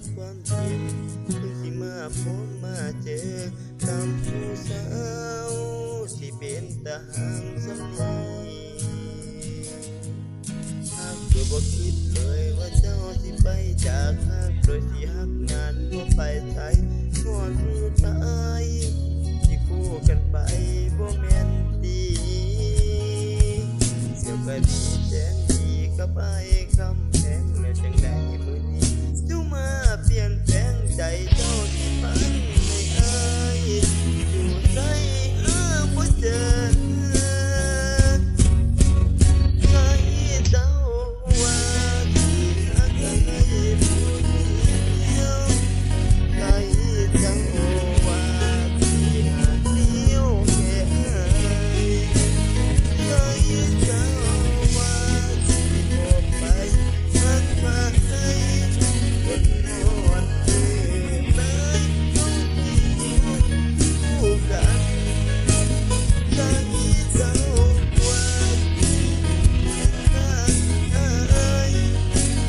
บความเจ็บเพิ่งสิมาพบมาเจอกับผู้สาวที่เป็นตาหางสำนีหากเธอบ่คิดเลยว่าเจ้าสิไปจากหากโดยสิหักงานบ่ไปไทยงอนมือตายที่คู่กันไปบ่แม่นดีเสียไปดีแสนดีกับไอ้คำแพงแล้วจังได้มื้อนี้เจ้ามาเปลี่ยนแปลงใจเจ้าที่ฝันให้อายอยู่ใส่หาบ่เจอให้เจ้าว่าที่หักกันให้ผู้เดียวให้เจ้าว่าที่หักเดียวแค่ให้เจ้าว่าที่บอกไปหักมาให้คนนอนเดินเลยต้องอยู่คู่กันให้เจ้าว่าที่หักให้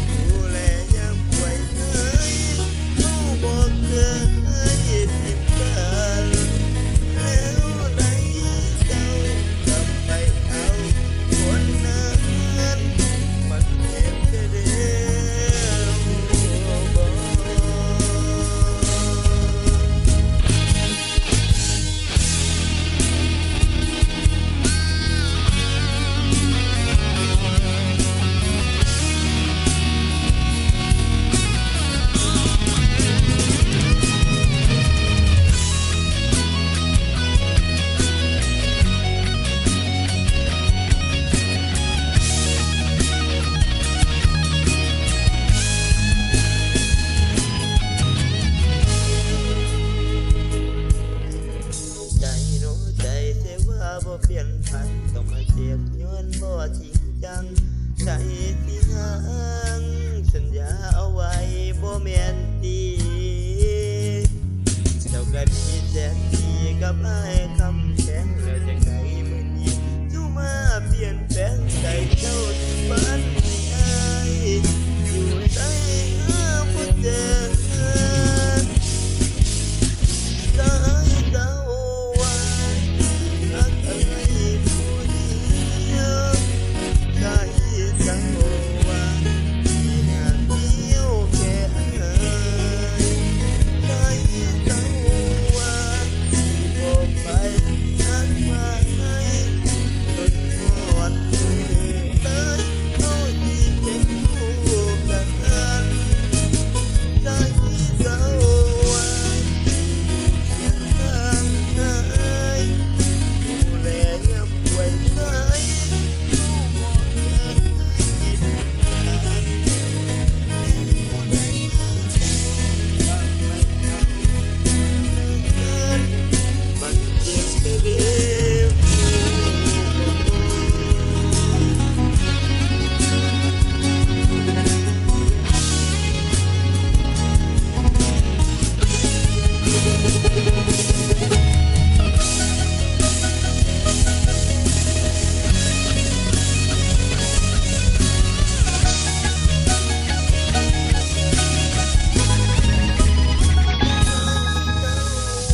ดูแลยามป่วยให้เขาบอกเคยทิ้งกันแล้วได้เจ้ากลับไปเอาคนนั้นมันเจ็บจะเดียวบ่ ใจโน้ใจเสียว่าบ่เปลี่ยนพันต้องมาเจ็บย้อนบ่จริงจังใจที่ห่างสัญญาเอาไว้บ่แม่นดีเจ้าก็ดีแสนดีกับอ้ายคำแพงแล้วจังใดมื้อนี้เจ้ามาเปลี่ยนแปลงใจเจ้าที่ฝันให้อ้ายอยู่ใส่หาบ่เจอได้เจ้าว่าที่หักอะไรผู้เดียวได้เจ้าว่าที่หักเดียวแค่ได้เจ้าว่าที่บอกไปหักมาให้จนหมดมือเลยเอาที่เป็นคู่กันได้เจ้าว่า ดูแลยามป่วยไข้ลูกบอกเคยคิดกันผู้ใดทำไม่ทันมันเจ็บไปเร็ว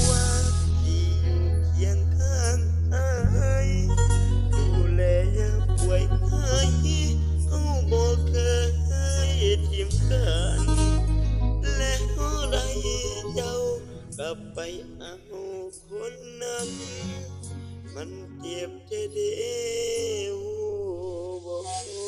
ว่าที่อยู่เคียงข้างอ้ายดูแลยามป่วยไข้เอาบ่เคยทิ้งกันแล้วได้เจ้ากลับไปเอาคนนั้นมันเจ็บจะเดียวบ่